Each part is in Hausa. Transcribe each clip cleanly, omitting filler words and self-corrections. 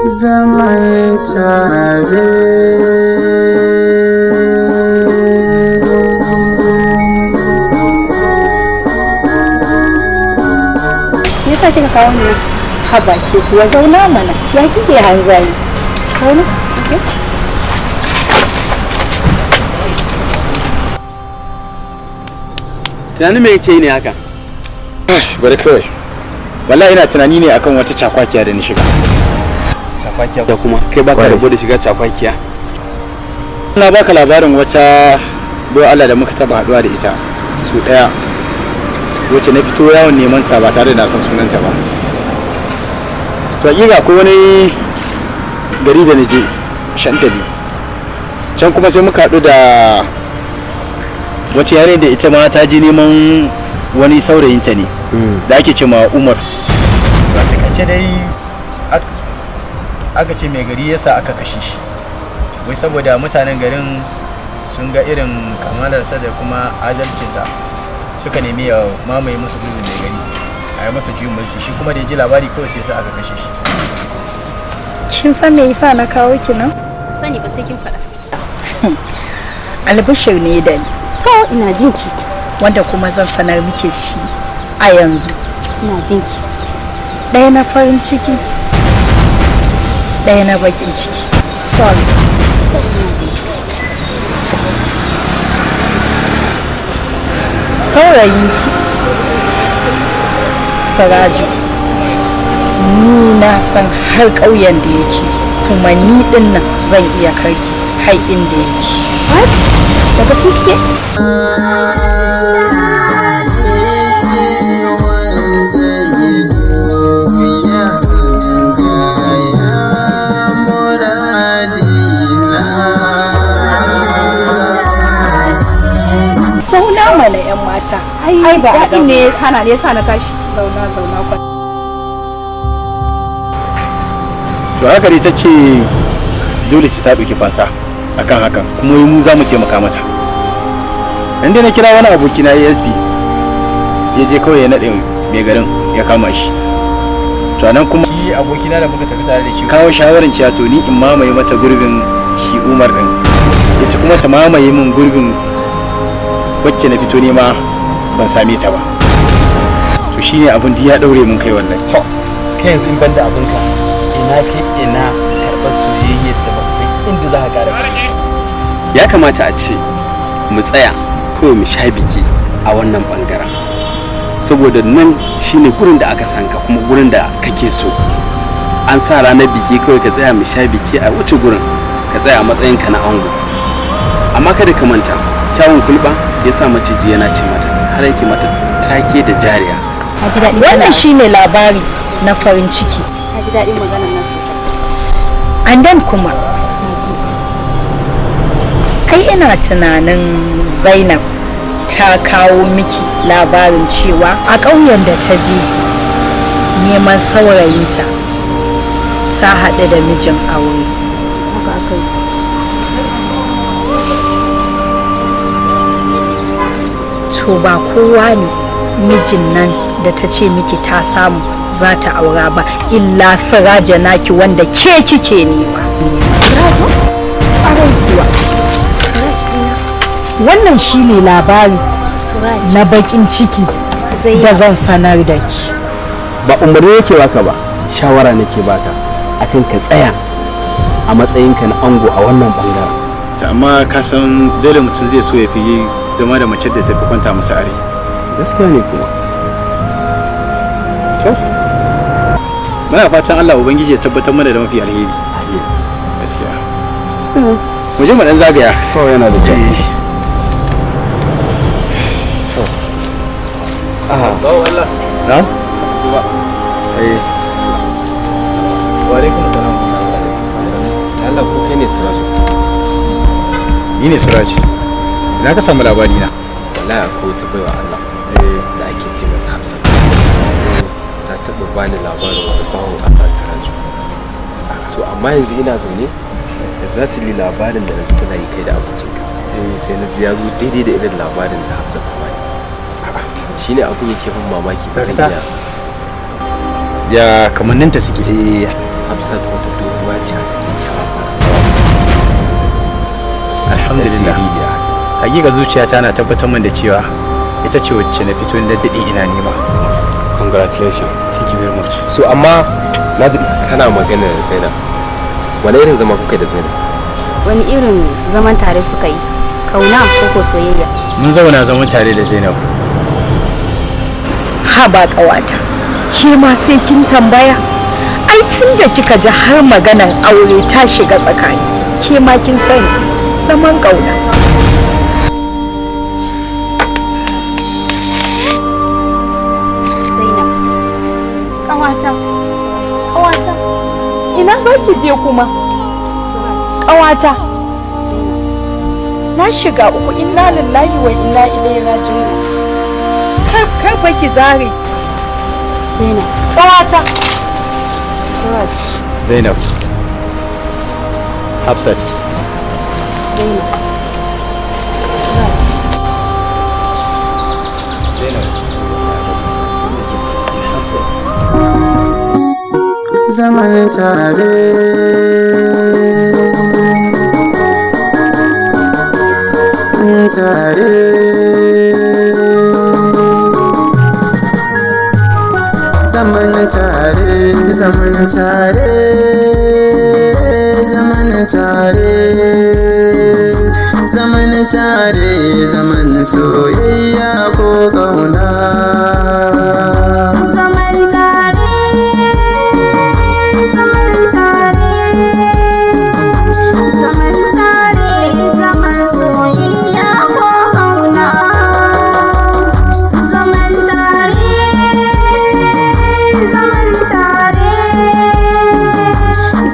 zaman tare. Me yasa kika kawo ni haba ke kuwa zauna mana ya kike hanzari kawo ni tunanin me yake yi ne haka? Bari kawai wallahi ina tunani ne akan wata cakwakiya da ni shiga. Cakwakiya da kuma kai baka rabo da shiga cakwakiya. Na baka labarin wata do Allah da muka taba haduwa da ita su daya wacce na fito yawon neman ta ba tare da na san sunanta ba. To hakika akwai wani gari da naje Shantali can kuma sai muka haɗu da wace yare da ita ma ta je neman wani saurayinta ne da ake ce ma Umar. Ba ta kace dai aka ce mai gari yasa aka kashe shi wai saboda mutanen garin sun ga irin kamalarsa da kuma adalcinsa suka nemi ya mamaye musu gurbin mai gari a yi masa juyin mulki shi kuma da ya ji labari kawai sai sa aka kashe shi. kin san me yasa na kawo ki nan? Sani ba sai kin faɗa. Albishir ne da ni. To ina jinki. Wanda kuma zan sanar miki shi a yanzu. Ina jinki. Ɗaya na farin ciki, ɗaya na bakin ciki. Sorry. Saurayinki, Siraju, ni na san har ƙauyen da yake, kuma ni ɗin nan zan iya karki har inda yake. What? Daga kuke? Zauna mana 'yan mata. Ai ba daɗin ne hana ne sa na tashi. Zauna kwa. To haka dai ta ce dole sai ta ɗauki fansa akan hakan kuma mu za mu taimaka mata. Dan dai na kira wani aboki na ASP ya je kawai ya naɗe mai garin ya kama shi. To nan kuma shi aboki na da muka tafi tare da shi kawo shawaran cewa to ni in mamaye mata gurbin shi Umar din. Yace kuma ta mamaye min gurbin wacce na fito nema ban same ta ba. To shine abin da ya daure mun kai wannan. To kai yanzu in banda abinka ina karɓar soyayya da ba sai inda za ka ƙara. Ya kamata a ce mu tsaya kawai mu sha biki a wannan bangaren saboda nan shine gurin da aka sanka kuma gurin da kake so. An sa ranar biki kawai ka tsaya mu sha biki a wuce gurin ka tsaya a matsayinka na ango. Amma kada ka manta kyawun kulba ya sa maciji yana ce mata har yake mata take da jariya. Wannan shine labari na farin ciki. Ka ji daɗin maganar nan sosai. And then kuma kai ina tunanin Zainab ta kawo miki labarin cewa a ƙauyen da ta je neman saurayinta ta haɗu da mijin aure. Haka aka yi. To ba kowa ne mijin nan da ta ce miki ta samu za ta aura ba illa Siraja naki wanda ke kike nema. Sirajo? Ƙwarai kuwa. Wannan shine labari na bakin ciki da zan sanar da ki. Ba umarni yake baka ba, shawara nake baka akan ka tsaya a matsayinka na ango a wannan bangaren. Amma ka san dole mutum zai so ya fi zama da mace da ta fi kwanta masa are. Gaskiya ne kuma. To muna fatan Allah ubangiji ya tabbatar mana da mafi alheri. Gaskiya. Mu je mu dan zagaya. To yana da kyau. Bawo Allah. Na? Ba. Wa alaikum salam. Allah ko kai ne Siraj? Ni ne Siraj. Ina ka samu labari na? Wallahi ko ta baiwa Allah. Da ake ce mata Hafsa. Ta taba bani labarin wani bawon Allah Siraj. So amma yanzu ina zaune da zatili labarin da na tana yi kai da abokinka. Sai na ji ya zo daidai da irin labarin da Hafsa ta bani. Shine abin yake bin mamaki ba zan iya. Ya kamanninta suke. Hafsat wata dogo alhamdulillah. Hakika zuciyata na tabbatar min da cewa ita ce wacce na fito da daɗi ina nema. Congratulations. Thank you very much. So amma na ji kana magana da Zainab. Wani irin zama kuka da Zainab? Wani irin zaman tare suka yi? Kauna ko soyayya? Mun zauna zaman tare da Zainab. Ha ba ƙawata, ke ma sai kin tambaya? Ai tun da kika ji har maganan aure ta shiga tsakani, ke ma kin sani zaman ƙauna. Zainab. Ƙawata. Ina za ki je kuma? Ƙawata. Na shiga uku, inna lillahi wa inna ilaihi raji'un. Kar fa ki zare. Zainab. Ƙawata. Zainab. Hafsat. Zainab. Zaman tare, tare, zaman tare, zaman tare, zaman tare, zaman tare, zaman soyayya ko ƙauna. Zaman tare, zaman tare, zaman tare, zaman soyayya ko ƙauna. Zaman tare, zaman tare,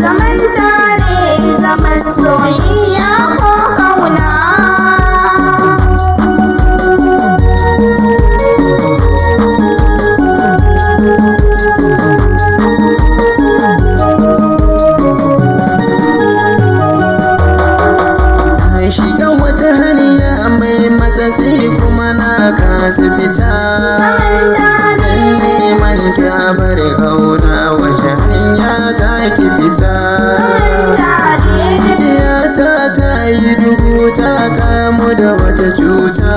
zaman tare, zaman soyayya ko ƙauna. Shiga wata hanya mai matsatsi kuma na kasa fita. Neman kyabar kauna wace hanya za ki fita. Zuciyata ta yi duhu ta kamu da wata cuta.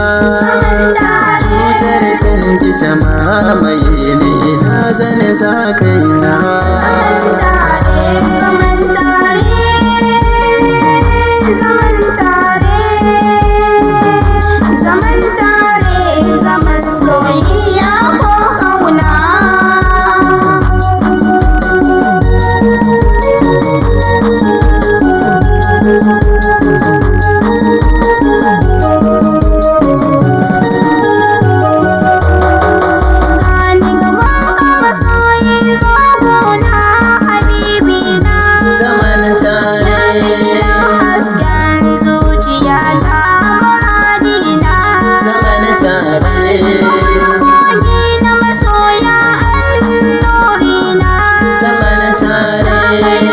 Cutar san ita mamaye ne na zane sa kaina. Zaman tare, zaman tare, zaman tare, zaman soyayya ko ƙauna. Gani gaban ka masoyi zo gona habibina. Zaman tare, hasken zuciya ta muradina. Zaman tare, kogi na masoya allurina. Zaman tare,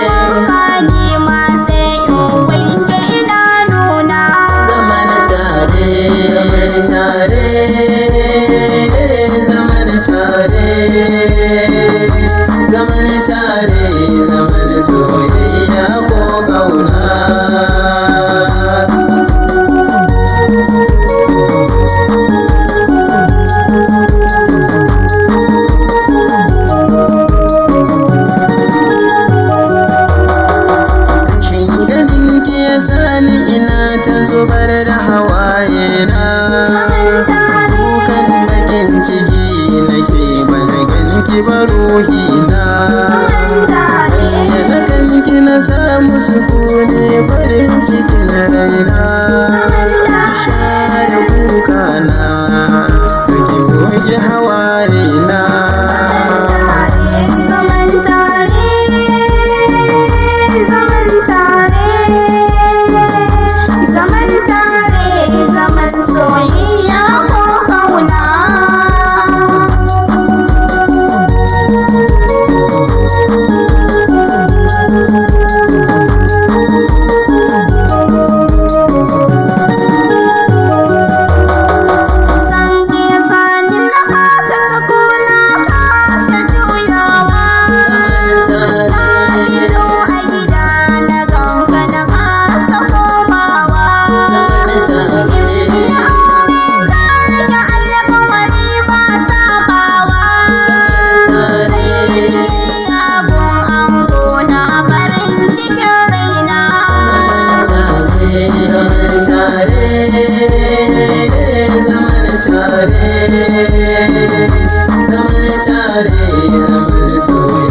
wanka ni ma sai in wanke idanuna. Zaman tare, zaman tare, zaman tare, zaman tare, zaman soyayya ko ƙauna. Rashin ganin ki ya sani ina ta zubar da hawaye na. Kukan bakin ciki nake bana ganin ki ba ruhina. Bayyana kanki na samu sukuni farin cikin raina. Share kuka na saki goge hawaye na. Zaman tare, zaman tare, zaman tare, zaman soyayya ko ƙauna. San ki sani na tare, zaman tare, zaman soyayya.